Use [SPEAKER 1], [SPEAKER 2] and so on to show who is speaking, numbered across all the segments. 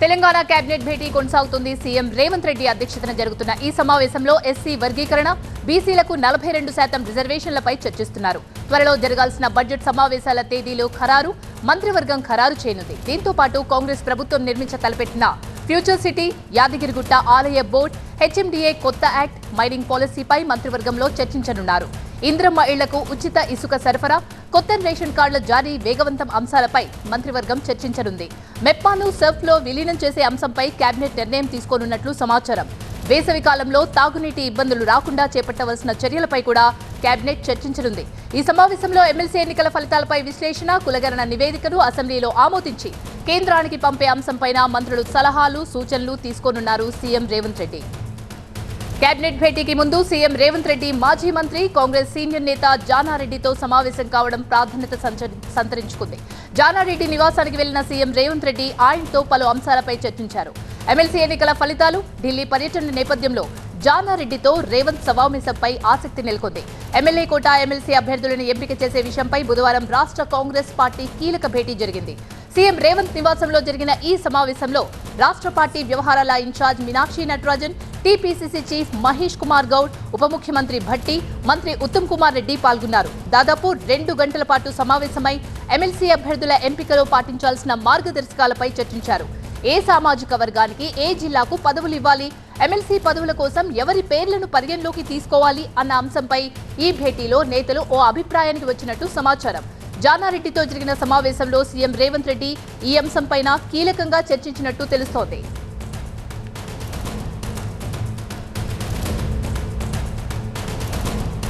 [SPEAKER 1] Telangana cabinet భేటీ కొనసాగుతుంది. CM Revanth Reddy అధ్యక్షతన జరుగుతున్న ఈ సమావేశంలో ఎస్సీ వర్గీకరణ, బీసీలకు 42% రిజర్వేషన్లపై చర్చిస్తున్నారు. త్వరలో జరగాల్సిన బడ్జెట్ సమావేశాల తేదీలు ఖరారు, మంత్రివర్గం ఖరారు చేయనుంది. దీంతో పాటు కాంగ్రెస్ ప్రభుత్వం తలపెట్టిన ఫ్యూచర్ సిటీ, యాదగిరిగుట్ట ఆలయ బోర్డు, హెచ్ఎండిఏ కొత్త యాక్ట్, మైనింగ్ పాలసీపై మంత్రివర్గంలో చర్చించనున్నారు. ఇంద్రమ్మ ఇళ్లకు ఉచిత ఇసుక సరఫరా, కొత్త రేషన్ కార్డుల జారీ వేగవంతం అంశాలపై మంత్రివర్గం చర్చించనుంది. మెప్పాను సర్ఫ్లో విలీనం చేసే అంశంపై కేబినెట్ నిర్ణయం తీసుకోనున్నట్లు సమాచారం. వేసవి కాలంలో తాగునీటి ఇబ్బందులు రాకుండా చేపట్టవలసిన చర్యలపై కూడా కేబినెట్ చర్చించనుంది. ఈ సమావేశంలో ఎమ్మెల్సీ ఎన్నికల ఫలితాలపై విశ్లేషణ, కులగణన నివేదికను అసెంబ్లీలో ఆమోదించి కేంద్రానికి పంపే అంశంపైన మంత్రులు సలహాలు, సూచనలు తీసుకోనున్నారు సీఎం రేవంత్ రెడ్డి. కేబినెట్ భేటీకి ముందు సీఎం రేవంత్ రెడ్డి మాజీ మంత్రి, కాంగ్రెస్ సీనియర్ నేత జానారెడ్డితో సమావేశం కావడం ప్రాధాన్యత సంతరించుకుంది. జానారెడ్డి నివాసానికి వెళ్లిన సీఎం రేవంత్ రెడ్డి ఆయనతో పలు అంశాలపై చర్చించారు. ఎమ్మెల్సీ ఎన్నికల ఫలితాలు, ఢిల్లీ పర్యటన నేపథ్యంలో జానారెడ్డితో రేవంత్ సమావేశంపై ఆసక్తి నెలకొంది. ఎమ్మెల్యే కోట, ఎమ్మెల్సీ అభ్యర్థులను ఎంపిక చేసే విషయంపై బుధవారం రాష్ట్ర కాంగ్రెస్ పార్టీ కీలక భేటీ జరిగింది. సీఎం రేవంత్ నివాసంలో జరిగిన ఈ సమావేశంలో రాష్ట్ర పార్టీ వ్యవహారాల incharge Meenakshi Natarajan, TPCC chief Mahesh Kumar Goud, ఉప ముఖ్యమంత్రి భట్టి, మంత్రి ఉత్తమ్ కుమార్ రెడ్డి పాల్గొన్నారు. దాదాపు 2 గంటల పాటు సమావేశమై ఎమ్మెల్సీ అభ్యర్థుల ఎంపికలో పాటించాల్సిన మార్గదర్శకాలపై చర్చించారు. ఏ సామాజిక వర్గానికి, ఏ జిల్లాకు పదవులు ఇవ్వాలి, ఎమ్మెల్సీ పదవుల కోసం ఎవరి పేర్లను పరిగణలోకి తీసుకోవాలి అన్న అంశంపై ఈ భేటీలో నేతలు ఓ అభిప్రాయానికి వచ్చినట్టు సమాచారం. జానారెడ్డితో జరిగిన సమావేశంలో సీఎం రేవంత్ రెడ్డి ఈ అంశంపైన కీలకంగా చర్చించినట్టు తెలుస్తోంది.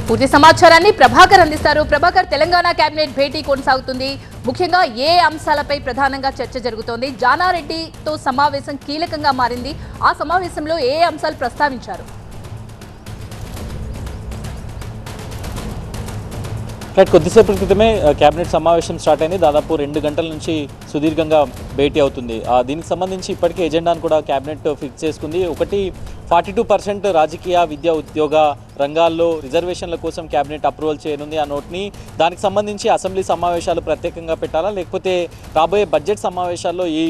[SPEAKER 1] పూర్తి సమాచారాన్ని ప్రభాకర్ అందిస్తారు. ప్రభాకర్, తెలంగాణ కేబినెట్ భేటీ కొనసాగుతుంది. ముఖ్యంగా ఏ అంశాలపై ప్రధానంగా చర్చ జరుగుతోంది? జానారెడ్డితో సమావేశం కీలకంగా మారింది. ఆ సమావేశంలో ఏ అంశాలు ప్రస్తావించారు?
[SPEAKER 2] కొద్దిసేపటి క్రితమే కేబినెట్ సమావేశం స్టార్ట్ అయింది. దాదాపు 2 గంటల నుంచి సుదీర్ఘంగా భేటీ అవుతుంది. దీనికి సంబంధించి ఇప్పటికే ఎజెండాను కూడా కేబినెట్ ఫిక్స్ చేసుకుంది. ఒకటి 42% రాజకీయ, విద్యా, ఉద్యోగ రంగాల్లో రిజర్వేషన్ల కోసం కేబినెట్ అప్రూవల్ చేయనుంది. ఆ నోట్ని దానికి సంబంధించి అసెంబ్లీ సమావేశాలు ప్రత్యేకంగా పెట్టాలా, లేకపోతే రాబోయే బడ్జెట్ సమావేశాల్లో ఈ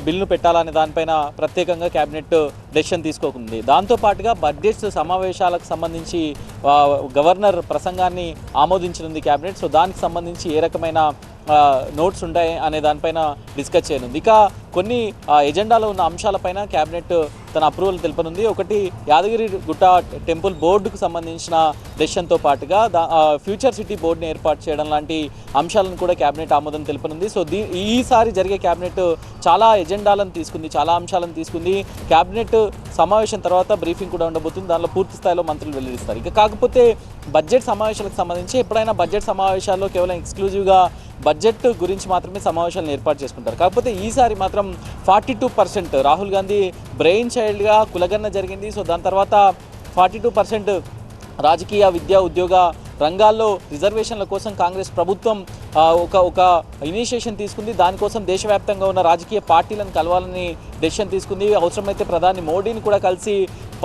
[SPEAKER 2] బిల్లును పెట్టాలా అనే దానిపైన ప్రత్యేకంగా కేబినెట్ డెసిషన్ తీసుకోకుంది. దాంతోపాటుగా బడ్జెట్ సమావేశాలకు సంబంధించి గవర్నర్ ప్రసంగాన్ని ఆమోదించనుంది కేబినెట్. సో దానికి సంబంధించి ఏ రకమైన నోట్స్ ఉంటాయి అనే దానిపైన డిస్కస్ చేయనుంది. ఇక కొన్ని ఎజెండాలో ఉన్న అంశాలపైన కేబినెట్ తన అప్రూవల్ తెలుపనుంది. ఒకటి యాదగిరిగుట్ట టెంపుల్ బోర్డుకు సంబంధించిన డెసిషన్తో పాటుగా ఫ్యూచర్ సిటీ బోర్డుని ఏర్పాటు చేయడం లాంటి అంశాలను కూడా కేబినెట్ ఆమోదం తెలుపనుంది. సో ఈసారి జరిగే కేబినెట్ చాలా ఎజెండాలను తీసుకుంది, చాలా అంశాలను తీసుకుంది. కేబినెట్ సమావేశం తర్వాత బ్రీఫింగ్ కూడా ఉండబోతుంది. దానిలో పూర్తి స్థాయిలో మంత్రులు వెల్లడిస్తారు. ఇక కాకపోతే బడ్జెట్ సమావేశాలకు సంబంధించి ఎప్పుడైనా బడ్జెట్ సమావేశాల్లో కేవలం ఎక్స్క్లూజివ్గా బడ్జెట్ గురించి మాత్రమే సమావేశాలను ఏర్పాటు చేసుకుంటారు. కాకపోతే ఈసారి మాత్రం 42% రాహుల్ గాంధీ బ్రెయిన్ చైల్డ్గా కులగణన జరిగింది. సో దాని తర్వాత 42% రాజకీయ, విద్యా, ఉద్యోగ రంగాల్లో రిజర్వేషన్ల కోసం కాంగ్రెస్ ప్రభుత్వం ఒక ఇనిషియేషన్ తీసుకుంది. దానికోసం దేశవ్యాప్తంగా ఉన్న రాజకీయ పార్టీలను కలవాలని డెసిషన్ తీసుకుంది. అవసరమైతే ప్రధాని మోడీని కూడా కలిసి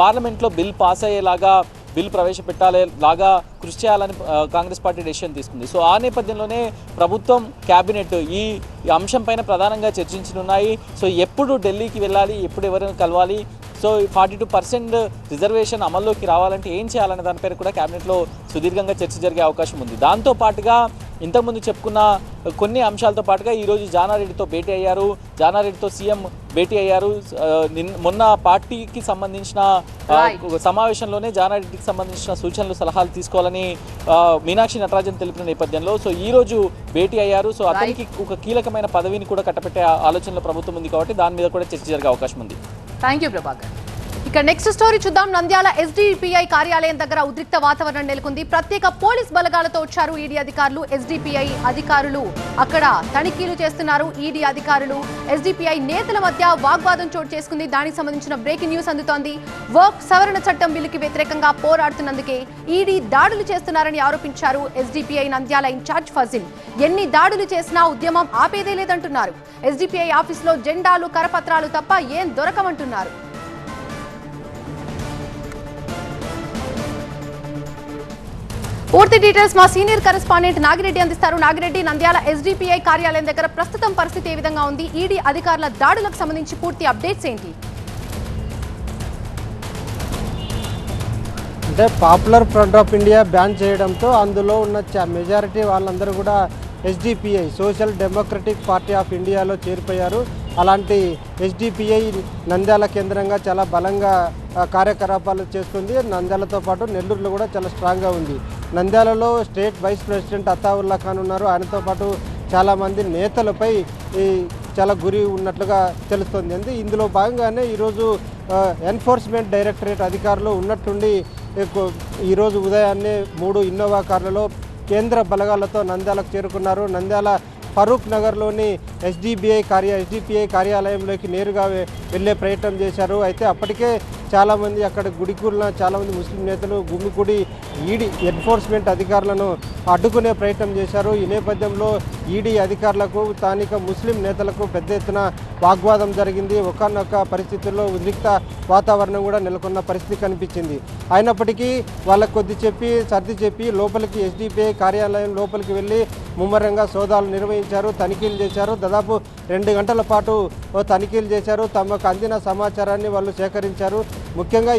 [SPEAKER 2] పార్లమెంట్లో బిల్ పాస్ అయ్యేలాగా, బిల్ ప్రవేశపెట్టాలేలాగా కృషి చేయాలని కాంగ్రెస్ పార్టీ డెసిషన్ తీసుకుంది. సో ఆ నేపథ్యంలోనే ప్రభుత్వం, కేబినెట్ ఈ అంశంపైన ప్రధానంగా చర్చించనున్నాయి. సో ఎప్పుడు ఢిల్లీకి వెళ్ళాలి, ఎప్పుడు ఎవరైనా కలవాలి, సో 42% రిజర్వేషన్ అమల్లోకి రావాలంటే ఏం చేయాలనే దానిపైన కూడా కేబినెట్లో సుదీర్ఘంగా చర్చ జరిగే అవకాశం ఉంది. దాంతోపాటుగా ఇంతకుముందు చెప్పుకున్న కొన్ని అంశాలతో పాటుగా ఈరోజు జానారెడ్డితో భేటీ అయ్యారు. జానారెడ్డితో సీఎం భేటీ అయ్యారు. మొన్న పార్టీకి సంబంధించిన సమావేశంలోనే జానారెడ్డికి సంబంధించిన సూచనలు, సలహాలు తీసుకోవాలని మీనాక్షి నటరాజన్ తెలిపిన నేపథ్యంలో సో ఈరోజు భేటీ అయ్యారు. సో అతనికి ఒక కీలకమైన పదవిని కూడా కట్టపెట్టే ఆలోచనలో ప్రభుత్వం ఉంది కాబట్టి దాని మీద కూడా చర్చ జరిగే అవకాశం ఉంది.
[SPEAKER 1] Thank you Prabhakar. ఇక నెక్స్ట్ స్టోరీ చూద్దాం. నంద్యాల ఎస్డిపిఐ కార్యాలయం దగ్గర ఉద్రిక్త వాతావరణం నెలకొంది. ప్రత్యేక పోలీస్ బలగాలతో వచ్చారు ఈడీ అధికారులు. ఎస్డిపిఐ అధికారులు అక్కడ తనిఖీలు చేస్తున్నారు. ఈడీ అధికారులు, ఎస్డిపిఐ నేతల మధ్య వాగ్వాదం చోటు చేసుకుంది. దానికి సంబంధించిన బ్రేకింగ్ న్యూస్ అందుతోంది. వర్క్ సవరణ చట్టం బిల్లుకి వ్యతిరేకంగా పోరాడుతున్నందుకే ఈడీ దాడులు చేస్తున్నారని ఆరోపించారు ఎస్డిపిఐ నంద్యాల ఇన్ఛార్జ్ ఫజిల్. ఎన్ని దాడులు చేసినా ఉద్యమం ఆపేదే లేదంటున్నారు. ఎస్డిపిఐ ఆఫీసులో జెండాలు, కరపత్రాలు తప్ప ఏం దొరకమంటున్నారు.
[SPEAKER 3] పూర్తి డీటెయిల్స్ మా సీనియర్ కరెస్పాండెంట్ నాగిరెడ్డి అందిస్తారు. నాగిరెడ్డి, నంద్యాల ఎస్డిపిఐ కార్యాలయం దగ్గర ప్రస్తుతం పరిస్థితి ఏ విధంగా ఉంది? ఈడీ అధికారుల దాడులకు సంబంధించి పూర్తి అప్డేట్స్ ఏంటి?
[SPEAKER 4] అంటే popular front of India ban చేయడంతో అందులో ఉన్న మెజారిటీ వాళ్ళందరూ కూడా SDPI social democratic party of ఇండియాలో చేరిపోయారు. అలాంటి ఎస్డిపిఐ నంద్యాల కేంద్రంగా చాలా బలంగా కార్యకలాపాలు చేస్తుంది. నంద్యాలతో పాటు నెల్లూరులో కూడా చాలా స్ట్రాంగ్గా ఉంది. నంద్యాలలో state vice president Ataullah Khan ఉన్నారు. ఆయనతో పాటు చాలామంది నేతలపై చాలా గురి ఉన్నట్లుగా తెలుస్తుంది. ఇందులో భాగంగానే ఈరోజు ఎన్ఫోర్స్మెంట్ డైరెక్టరేట్ అధికారులు ఉన్నట్టుండి ఈరోజు ఉదయాన్నే 3 ఇన్నోవా కార్లలో కేంద్ర బలగాలతో నంద్యాలకు చేరుకున్నారు. నంద్యాల ఫరూక్ నగర్లోని ఎస్డిపిఐ కార్యాలయంలోకి నేరుగా వెళ్ళే ప్రయత్నం చేశారు. అయితే అప్పటికే చాలామంది అక్కడ గుడికూడిన చాలామంది ముస్లిం నేతలు గుమికూడి ఈడీ ఎన్ఫోర్స్మెంట్ అధికారులను అడ్డుకునే ప్రయత్నం చేశారు. ఈ నేపథ్యంలో ఈడీ అధికారులకు స్థానిక ముస్లిం నేతలకు పెద్ద ఎత్తున వాగ్వాదం జరిగింది. ఒకానొక పరిస్థితుల్లో ఉద్రిక్త వాతావరణం కూడా నెలకొన్న పరిస్థితి కనిపించింది. అయినప్పటికీ వాళ్ళకు సర్ది చెప్పి లోపలికి ఎస్డిపిఐ కార్యాలయం లోపలికి వెళ్ళి ముమ్మరంగా సోదాలు నిర్వహించారు, తనిఖీలు చేశారు. దాదాపు 2 గంటల పాటు తనిఖీలు చేశారు. తమకు అందిన సమాచారాన్ని వాళ్ళు సేకరించారు. ముఖ్యంగా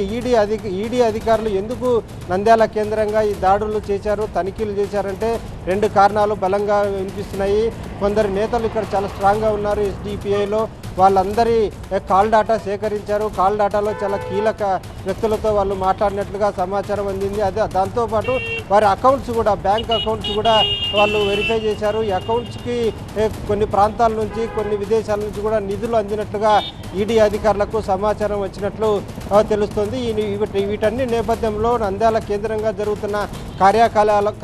[SPEAKER 4] ఈడీ అధికారులు ఎందుకు నంద్యాల కేంద్రంగా ఈ దాడులు చేశారు, తనిఖీలు చేశారంటే 2 కారణాలు బలంగా వినిపిస్తున్నాయి. కొందరు నేతలు ఇక్కడ చాలా స్ట్రాంగ్గా ఉన్నారు ఎస్డిపిఐలో. వాళ్ళందరి కాల్ డాటా సేకరించారు. కాల్ డాటాలో చాలా కీలక వ్యక్తులతో వాళ్ళు మాట్లాడినట్లుగా సమాచారం అందింది. దాంతోపాటు వారి అకౌంట్స్ కూడా బ్యాంక్ అకౌంట్స్ కూడా వాళ్ళు వెరిఫై చేశారు. ఈ అకౌంట్స్కి కొన్ని ప్రాంతాల నుంచి కొన్ని విదేశాల నుంచి కూడా నిధులు అందినట్లుగా ఈడీ అధికారులకు సమాచారం వచ్చినట్లు తెలుస్తుంది. వీటన్ని నేపథ్యంలో నంద్యాల కేంద్రంగా జరుగుతున్న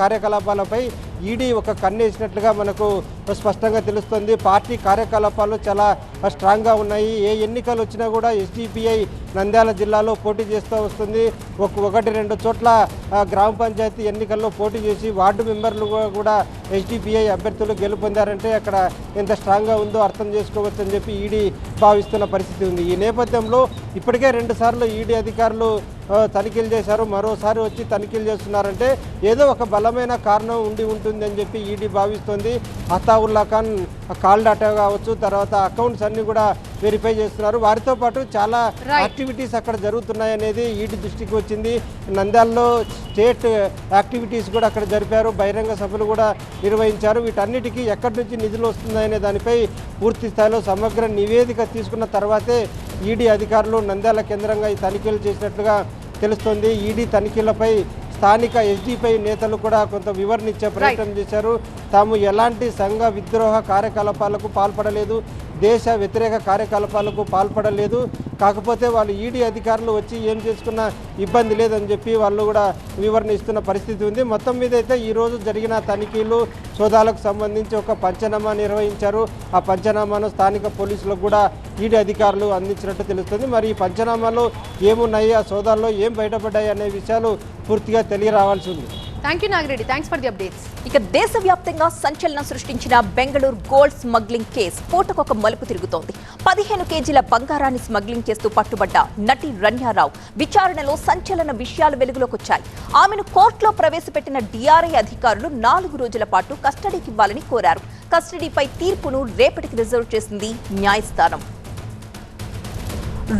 [SPEAKER 4] కార్యకలాపాలపై ఈడీ ఒక కన్నేసినట్లుగా మనకు స్పష్టంగా తెలుస్తుంది. పార్టీ కార్యకలాపాలు చాలా స్ట్రాంగ్గా ఉన్నాయి. ఏ ఎన్నికలు వచ్చినా కూడా ఎస్డిపిఐ నంద్యాల జిల్లాలో పోటీ చేస్తూ వస్తుంది. 1-2 చోట్ల గ్రామ పంచాయతీ ఎన్నికల్లో పోటీ చేసి వార్డు మెంబర్లు కూడా ఎస్డిపిఐ అభ్యర్థులు గెలుపొందారంటే అక్కడ ఎంత స్ట్రాంగ్గా ఉందో అర్థం చేసుకోవచ్చు అని చెప్పి ఈడీ భావిస్తున్న పరిస్థితి ఉంది. ఈ నేపథ్యంలో ఇప్పటికే 2 సార్లు ఈడీ అధికారులు తనిఖీలు చేశారు. మరోసారి వచ్చి తనిఖీలు చేస్తున్నారంటే ఏదో ఒక బలమైన కారణం ఉంటుంది అని చెప్పి ఈడీ భావిస్తుంది. అతావుల్లా ఖాన్ కాల్ డాటా కావచ్చు, తర్వాత అకౌంట్స్ అన్ని కూడా వెరిఫై చేస్తున్నారు. వారితో పాటు చాలా యాక్టివిటీస్ అక్కడ జరుగుతున్నాయి అనేది ఈడీ దృష్టికి వచ్చింది. నంద్యాలలో స్టేట్ యాక్టివిటీస్ కూడా అక్కడ జరిపారు. బహిరంగ సభలు కూడా నిర్వహించారు. వీటన్నిటికీ ఎక్కడి నుంచి నిధులు వస్తున్నాయనే దానిపై పూర్తి స్థాయిలో సమగ్ర నివేదిక తీసుకున్న తర్వాతే ఈడీ అధికారులు నంద్యాల కేంద్రంగా ఈ తనిఖీలు చేసినట్లుగా తెలుస్తోంది. ఈడీ తనిఖీలపై స్థానిక ఎస్డిపిఐ నేతలు కూడా కొంత వివరణ ఇచ్చే ప్రయత్నం చేశారు. తాము ఎలాంటి సంఘ విద్రోహ కార్యకలాపాలకు పాల్పడలేదు, దేశ వ్యతిరేక కార్యకలాపాలకు పాల్పడలేదు. కాకపోతే వాళ్ళు ఈడీ అధికారులు వచ్చి ఏం చేసుకున్నా ఇబ్బంది లేదని చెప్పి వాళ్ళు కూడా వివరణ ఇస్తున్న పరిస్థితి ఉంది. మొత్తం మీద అయితే ఈరోజు జరిగిన తనిఖీలు సోదాలకు సంబంధించి ఒక పంచనామా నిర్వహించారు. ఆ పంచనామాను స్థానిక పోలీసులకు కూడా ఈడీ అధికారులు అందించినట్టు తెలుస్తుంది. మరి ఈ పంచనామాలో ఏమున్నాయి, ఆ సోదాల్లో ఏం బయటపడ్డాయి అనే విషయాలు పూర్తిగా తెలియరావాల్సి ఉంది.
[SPEAKER 3] Thank you Nagireddy, thanks for the updates.
[SPEAKER 5] ఇక దేశవ్యాప్తంగా సంచలనం సృష్టించిన బెంగళూరు గోల్డ్ స్మగ్లింగ్ కేసు పూటకొక మలుపు తిరుగుతోంది. 15 కేజీల బంగారాన్ని స్మగ్లింగ్ చేస్తూ పట్టుబడ్డ నటి రన్యారావు విచారణలో సంచలన విషయాలు వెలుగులోకొచ్చాయి. ఆమెను కోర్టులో ప్రవేశపెట్టిన డిఆర్ఐ అధికారులు 4 రోజుల పాటు కస్టడీకి ఇవ్వాలని కోరారు. కస్టడీపై తీర్పును రేపటికి రిజర్వ్ చేసింది న్యాయస్థానం.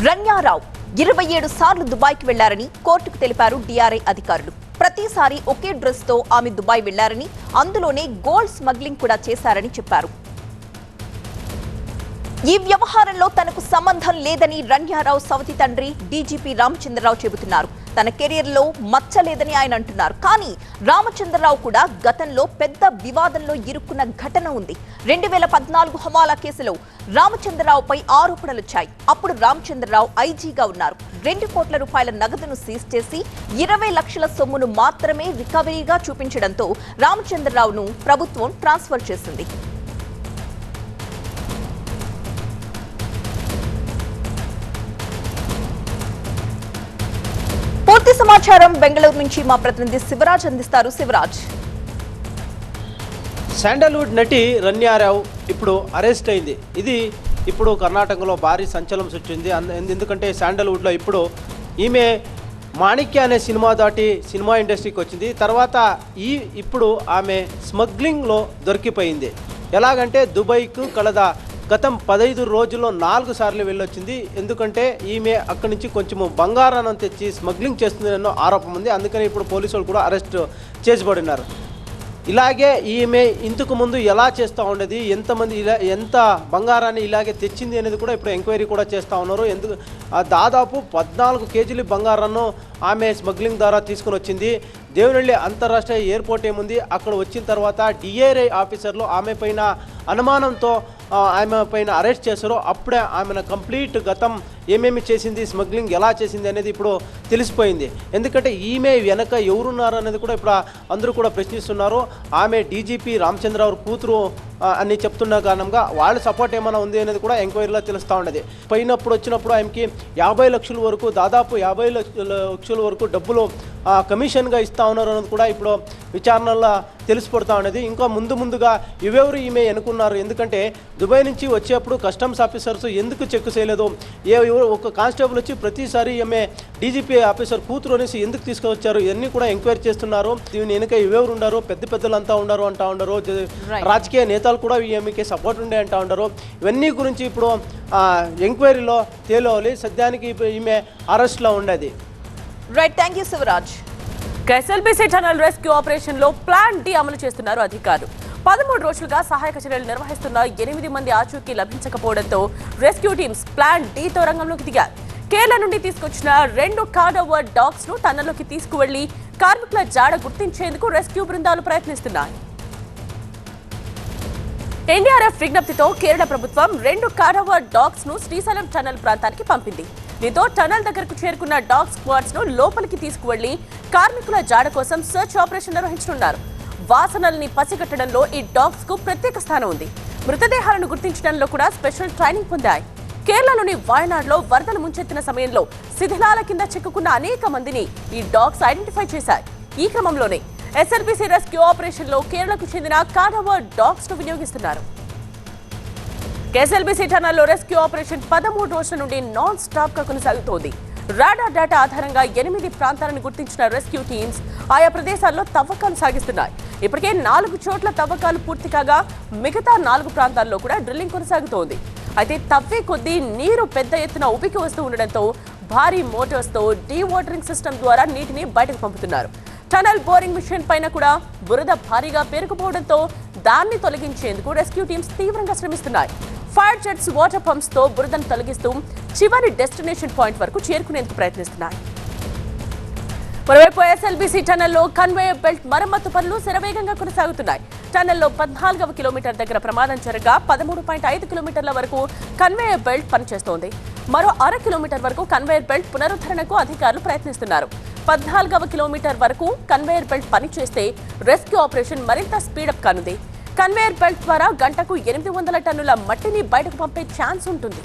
[SPEAKER 5] రన్యారావు 27 సార్లు దుబాయ్కి వెళ్లారని కోర్టుకు తెలిపారు డిఆర్ఐ అధికారులు. ప్రతిసారి ఒకే డ్రెస్ తో ఆమె దుబాయ్ వెళ్లారని, అందులోనే గోల్డ్ స్మగ్లింగ్ కూడా చేశారని చెప్పారు. ఈ వ్యవహారంలో తనకు సంబంధం లేదని రన్యారావు సవతి తండ్రి డీజీపీ రామచంద్రరావు చెబుతున్నారు. తన కెరీర్లో మచ్చ లేదని ఆయన అంటున్నారు. కానీ రామచంద్రరావు కూడా గతంలో పెద్ద వివాదంలో ఇరుక్కున్న ఘటన ఉంది. 2014 హవాలా కేసులో రామచంద్రరావుపై ఆరోపణలొచ్చాయి. అప్పుడు రామచంద్రరావు ఐజీగా ఉన్నారు. 2 కోట్ల రూపాయల నగదును సీజ్ చేసి 20 లక్షల సొమ్మును మాత్రమే రికవరీగా చూపించడంతో రామచంద్రరావును ప్రభుత్వం ట్రాన్స్ఫర్ చేసింది. పూర్తి సమాచారం బెంగళూరు నుంచి మా ప్రతినిధి శివరాజ్ అందిస్తారు. శివరాజ్,
[SPEAKER 6] శాండల్వుడ్ నటి రన్యారావు ఇప్పుడు అరెస్ట్ అయింది. ఇది ఇప్పుడు కర్ణాటకలో భారీ సంచలనం సృష్టించింది. ఎందుకంటే శాండల్వుడ్లో ఇప్పుడు ఈమె మాణిక్య అనే సినిమా దాటి సినిమా ఇండస్ట్రీకి వచ్చింది. తర్వాత ఇప్పుడు ఆమె స్మగ్లింగ్లో దొరికిపోయింది. ఎలాగంటే దుబాయ్కు గతం 15 రోజుల్లో 4 సార్లు వెళ్ళొచ్చింది. ఎందుకంటే ఈమె అక్కడి నుంచి కొంచెము బంగారాన్ని తెచ్చి స్మగ్లింగ్ చేస్తుందన్న ఆరోపణ ఉంది. అందుకని ఇప్పుడు పోలీసులు కూడా అరెస్ట్ చేయబడినారు. ఇలాగే ఈమె ఇంతకు ముందు ఎలా చేస్తూ ఉండేది, ఎంత బంగారాన్ని ఇలాగే తెచ్చింది అనేది కూడా ఇప్పుడు ఎంక్వైరీ కూడా చేస్తూ ఉన్నారు. దాదాపు 14 కేజీల బంగారాన్ని ఆమె స్మగ్లింగ్ ద్వారా తీసుకుని వచ్చింది. దేవనహళ్లి అంతర్రాష్ట్రీయ ఎయిర్పోర్ట్ ఏముంది, అక్కడ వచ్చిన తర్వాత డిఆర్ఐ ఆఫీసర్లు ఆమె పైన అనుమానంతో ఆమె పైన అరెస్ట్ చేశారు. అప్పుడే ఆమెను కంప్లీట్ గతం ఏమేమి చేసింది, స్మగ్లింగ్ ఎలా చేసింది అనేది ఇప్పుడు తెలిసిపోయింది. ఎందుకంటే ఈమె వెనక ఎవరున్నారు అనేది కూడా ఇప్పుడు అందరూ కూడా ప్రశ్నిస్తున్నారు. ఆమె డీజీపీ రామచంద్రరావు కూతురు అని చెప్తున్న కారణంగా వాళ్ళ సపోర్ట్ ఏమైనా ఉంది అనేది కూడా ఎంక్వైరీలో తెలుస్తూ ఉండేది. వచ్చినప్పుడు ఆమెకి 50 లక్షల వరకు, దాదాపు 50 లక్షల వరకు డబ్బులు కమిషన్గా ఇస్తూ ఉన్నారు అనేది కూడా ఇప్పుడు విచారణలో తెలిసిపడుతూ ఉండేది. ఇంకా ముందుగా ఇవెవరు ఈమె అనుకున్నారు. ఎందుకంటే దుబాయ్ నుంచి వచ్చేప్పుడు కస్టమ్స్ ఆఫీసర్స్ ఎందుకు చెక్ చేయలేదు, ఒక కానిస్టేబుల్ వచ్చి ప్రతిసారి ఈమె డీజీపీ ఆఫీసర్ కూతురు అనేసి ఎందుకు తీసుకువచ్చారు, ఇవన్నీ కూడా ఎంక్వైరీ చేస్తున్నారు. దీని వెనుక ఇవెవరు ఉన్నారు, పెద్దలంతా ఉన్నారు అంటూ ఉండరు. రాజకీయ నేతలు కూడా ఈమెకి సపోర్ట్ ఉండే అంటూ ఉండరు. ఇవన్నీ గురించి ఇప్పుడు ఎంక్వైరీలో తేలాలి. సద్యానికి ఈమె అరెస్ట్లో ఉండేది.
[SPEAKER 5] Right, thank you Shivaraj.
[SPEAKER 7] SLBC tunnel rescue operation లో ప్లాన్ డి అమలు చేస్తున్నారు అధికారులు. 13 రోజులుగా సహాయక చర్యలు నిర్వహిస్తున్న 8 మంది ఆచూకీ లభించకపోవడంతో రెస్క్యూ టీమ్స్ ప్లాన్ డి-తో రంగంలోకి దిగారు. కేరళ నుండి తీసుకొచ్చిన 2 కాడవర్ డాగ్స్ ను టన్నల్లోకి తీసుకువెళ్లి కార్మికుల జాడ గుర్తించేందుకు రెస్క్యూ బృందాలు ప్రయత్నిస్తున్నాయి. ఎన్డీఆర్ఎఫ్ విజ్ఞప్తితో కేరళ ప్రభుత్వం 2 కాడవర్ డాగ్స్ ను శ్రీశైలం టన్నల్ ప్రాంతానికి పంపింది. దీంతో టనల్ దగ్గరకు చేరుకున్న డాగ్ స్క్వాడ్స్ ను లోపలికి తీసుకువెళ్లి కార్మికుల జాడ కోసం సెర్చ్ ఆపరేషన్ నిర్వహించనున్నారు. వాసనల్ని పసిగట్టడంలో ఈ డాగ్స్ కు ప్రత్యేక స్థానం ఉంది. మృతదేహాలను గుర్తించడంలో కూడా స్పెషల్ ట్రైనింగ్ పొందాయి. కేరళలోని వాయనాడ్లో వరదలు ముంచెత్తిన సమయంలో శిథిలాల కింద చిక్కుకున్న అనేక మందిని ఈ డాగ్స్ ఐడెంటిఫై చేశాయి. ఈ క్రమంలోనే ఎస్ఎల్బీసీ రెస్క్యూ ఆపరేషన్ లో కేరళకు చెందిన కాడవర్ డాగ్స్ ను వినియోగిస్తున్నారు. ఎస్ఎల్బీసీ టనల్లో రెస్క్యూ ఆపరేషన్ 13 రోజుల నుండి నాన్ స్టాప్ గా కొనసాగుతోంది. రాడార్ డేటా ఆధారంగా 8 ప్రాంతాలను గుర్తించిన రెస్క్యూ టీమ్స్ ఆయా ప్రదేశాల్లో తవ్వకాలు సాగిస్తున్నాయి. ఇప్పటికే 4 చోట్ల తవ్వకాలు పూర్తి కాగా మిగతా 4 ప్రాంతాల్లో కూడా డ్రిల్లింగ్ కొనసాగుతోంది. అయితే తవ్వే కొద్దీ నీరు పెద్ద ఎత్తున ఉబికి వస్తూ ఉండడంతో భారీ మోటార్స్ తో డీవాటరింగ్ సిస్టమ్ ద్వారా నీటిని బయటకు పంపుతున్నారు. టనల్ బోరింగ్ మిషన్ పైన కూడా బురద భారీగా పేరుకుపోవడంతో దాన్ని తొలగించేందుకు రెస్క్యూ టీమ్స్ తీవ్రంగా శ్రమిస్తున్నాయి. ఫైర్ జెట్స్, వాటర్ పంప్స్ తో బురదను తొలగిస్తూ చివరి డెస్టినేషన్ పాయింట్ వరకు చేరుకునేందుకు ప్రయత్నిస్తున్నాయి. మరోవైపు ఎస్ఎల్బీసీ టనల్లో కన్వేయర్ బెల్ట్ మరమ్మతు పనులు శరవేగంగా కొనసాగుతున్నాయి. టనల్లో 14వ కిలోమీటర్ దగ్గర ప్రమాదం జరగగా 13.5 కిలోమీటర్ల వరకు కన్వేయర్ బెల్ట్ పనిచేస్తోంది. మరో 1/2 కిలోమీటర్ వరకు కన్వేయర్ బెల్ట్ పునరుద్ధరణకు అధికారులు ప్రయత్నిస్తున్నారు. 14వ కిలోమీటర్ వరకు కన్వేయర్ బెల్ట్ పనిచేస్తే రెస్క్యూ ఆపరేషన్ మరింత స్పీడప్ కానుంది. కన్వేయర్ బెల్ట్ ద్వారా గంటకు 800 టన్నుల మట్టిని బయటకు పంపే ఛాన్స్ ఉంటుంది.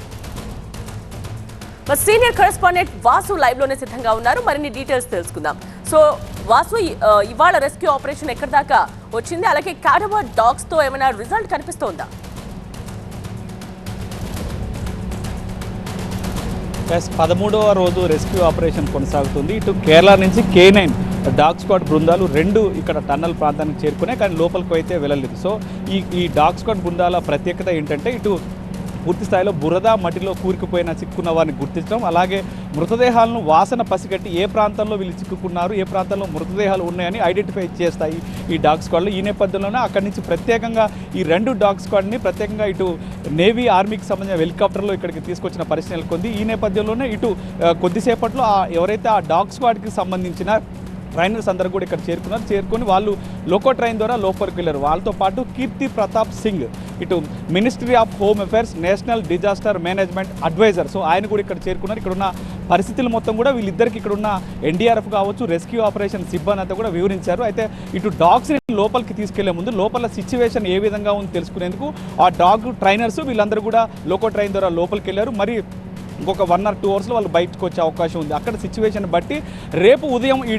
[SPEAKER 7] సీనియర్ కరెస్పాండెంట్ వాసు లైవ్ లోనే సిద్ధంగా ఉన్నారు. మరిన్ని డీటెయిల్స్ తెలుసుకుందాం. సో వాసు, ఇవాళ రెస్క్యూ ఆపరేషన్ ఎక్కడి దాకా వచ్చింది, అలాగే కాడవర్ డాగ్స్ తో ఏమైనా రిజల్ట్ కనిపిస్తోందా?
[SPEAKER 8] 13వ రోజు రెస్క్యూ ఆపరేషన్ కొనసాగుతుంది. ఇటు కేరళ నుంచి K9 డాగ్ స్క్వాడ్ బృందాలు 2 ఇక్కడ టన్నల్ ప్రాంతానికి చేరుకున్నాయి, కానీ లోపలికి అయితే వెళ్ళలేదు. సో ఈ డాగ్ స్క్వాడ్ బృందాల ప్రత్యేకత ఏంటంటే ఇటు పూర్తి స్థాయిలో బురద మట్టిలో కూరుకుపోయిన చిక్కున్న వారిని గుర్తించడం, అలాగే మృతదేహాలను వాసన పసిగట్టి ఏ ప్రాంతంలో వీళ్ళు చిక్కుకున్నారు, ఏ ప్రాంతంలో మృతదేహాలు ఉన్నాయని ఐడెంటిఫై చేస్తాయి ఈ డాగ్ స్క్వాడ్లు. ఈ నేపథ్యంలోనే అక్కడి నుంచి ప్రత్యేకంగా ఈ 2 డాగ్ స్క్వాడ్ని ప్రత్యేకంగా ఇటు నేవీ, ఆర్మీకి సంబంధించిన హెలికాప్టర్లో ఇక్కడికి తీసుకొచ్చిన పరిస్థితి నెలకొంది. ఈ నేపథ్యంలోనే ఇటు కొద్దిసేపట్లో ఎవరైతే ఆ డాగ్ స్క్వాడ్కి సంబంధించిన ట్రైనర్స్ అందరూ కూడా ఇక్కడ చేరుకొని వాళ్ళు లోకో ట్రైన్ ద్వారా లోపలికి వెళ్ళారు. వాళ్ళతో పాటు కీర్తి ప్రతాప్ సింగ్, ఇటు ministry of home affairs national disaster management advisor, so ఆయన కూడా ఇక్కడ చేరుకున్నారు. ఇక్కడ ఉన్న పరిస్థితులు మొత్తం కూడా వీళ్ళిద్దరికి ఇక్కడ ఉన్న ఎన్డీఆర్ఎఫ్ కావచ్చు, రెస్క్యూ ఆపరేషన్ సిబ్బంది అంతా కూడా వివరించారు. అయితే ఇటు డాగ్స్ని లోపలికి తీసుకెళ్లే ముందు లోపల సిచ్యువేషన్ ఏ విధంగా ఉంది తెలుసుకునేందుకు ఆ డాగ్ ట్రైనర్స్ వీళ్ళందరూ కూడా లోకో ట్రైన్ ద్వారా లోపలికి వెళ్ళారు. మరి ఇంకొక 1 or 2 అవర్స్లో వాళ్ళు బయటకు వచ్చే అవకాశం ఉంది. అక్కడ సిచ్యువేషన్ బట్టి రేపు ఉదయం ఈ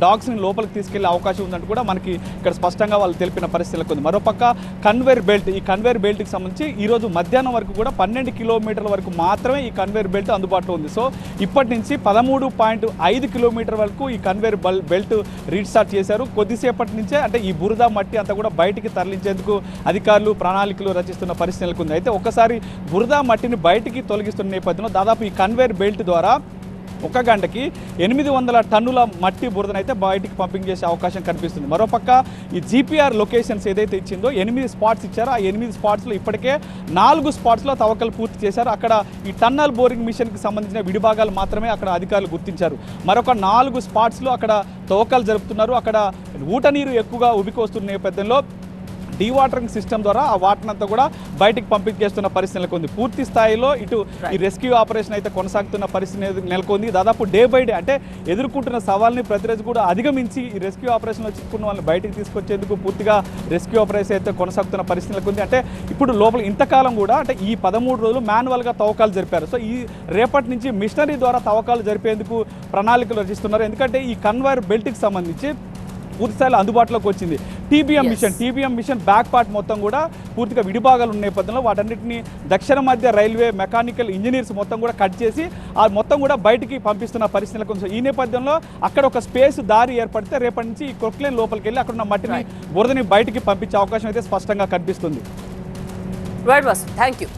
[SPEAKER 8] డాగ్స్ని లోపలికి తీసుకెళ్లే అవకాశం ఉందంటూ కూడా మనకి ఇక్కడ స్పష్టంగా వాళ్ళు తెలిపిన పరిస్థితులకు ఉంది. మరోపక్క కన్వేర్ బెల్ట్, ఈ కన్వేర్ బెల్ట్కి సంబంధించి ఈరోజు మధ్యాహ్నం వరకు కూడా 12 కిలోమీటర్ల వరకు మాత్రమే ఈ కన్వేర్ బెల్ట్ అందుబాటులో ఉంది. సో ఇప్పటి నుంచి 13.5 కిలోమీటర్ వరకు ఈ కన్వేర్ బెల్ట్ రీస్టార్ట్ చేశారు. కొద్దిసేపటి నుంచే అంటే ఈ బురద మట్టి అంతా కూడా బయటికి తరలించేందుకు అధికారులు ప్రణాళికలు రచిస్తున్న పరిస్థితులకు ఉంది. అయితే ఒకసారి బురద మట్టిని బయటికి తొలగిస్తున్న నేపథ్యంలో దాదాపు ఈ కన్వేర్ బెల్ట్ ద్వారా 1 గంటకి 800 టన్నుల మట్టి బురదనైతే బయటికి పంపింగ్ చేసే అవకాశం కనిపిస్తుంది. మరోపక్క ఈ జీపీఆర్ లొకేషన్స్ ఏదైతే ఇచ్చిందో 8 స్పాట్స్ ఇచ్చారో ఆ 8 స్పాట్స్లో ఇప్పటికే 4 స్పాట్స్లో తవ్వకాలు పూర్తి చేశారు. అక్కడ ఈ టన్నల్ బోరింగ్ మిషన్కి సంబంధించిన విడిభాగాలు మాత్రమే అక్కడ అధికారులు గుర్తించారు. మరొక 4 స్పాట్స్లో అక్కడ తవ్వకాలు జరుపుతున్నారు. అక్కడ ఊట నీరు ఎక్కువగా ఉబికి వస్తున్న నేపథ్యంలో డీవాటరింగ్ సిస్టమ్ ద్వారా ఆ వాటర్ అంతా కూడా బయటికి పంపించేస్తున్న పరిస్థితి నెలకొంది. పూర్తి స్థాయిలో ఇటు ఈ రెస్క్యూ ఆపరేషన్ అయితే కొనసాగుతున్న పరిస్థితి నెలకొంది. దాదాపు డే బై డే అంటే ఎదుర్కొంటున్న సవాల్ని ప్రతిరోజు కూడా అధిగమించి ఈ రెస్క్యూ ఆపరేషన్లో చిక్కున్న వాళ్ళని బయటికి తీసుకొచ్చేందుకు పూర్తిగా రెస్క్యూ ఆపరేషన్ అయితే కొనసాగుతున్న పరిస్థితి నెలకొంది. అంటే ఇప్పుడు లోపల ఇంతకాలం కూడా అంటే ఈ 13 రోజులు మాన్యువల్గా తవ్వకాలు జరిపారు. సో ఈ రేపటి నుంచి మిషనరీ ద్వారా తవ్వకాలు జరిపేందుకు ప్రణాళికలు రచిస్తున్నారు. ఎందుకంటే ఈ కన్వేర్ బెల్ట్కి సంబంధించి పూర్తిస్థాయిలో అందుబాటులోకి వచ్చింది. టీబీఎం మిషన్ బ్యాక్ పార్ట్ మొత్తం కూడా పూర్తిగా విడిభాగాలు ఉన్న నేపథ్యంలో వాటన్నిటిని దక్షిణ మధ్య రైల్వే మెకానికల్ ఇంజనీర్స్ మొత్తం కూడా కట్ చేసి ఆ మొత్తం కూడా బయటికి పంపిస్తున్న పరిస్థితులకు ఉంది. ఈ నేపథ్యంలో అక్కడ ఒక స్పేస్ దారి ఏర్పడితే రేపటి నుంచి ఈ క్రొక్లేన్ లోపలికి వెళ్ళి అక్కడ ఉన్న మట్టిని బురదని బయటికి పంపించే అవకాశం అయితే స్పష్టంగా కనిపిస్తుంది.
[SPEAKER 7] Thank you.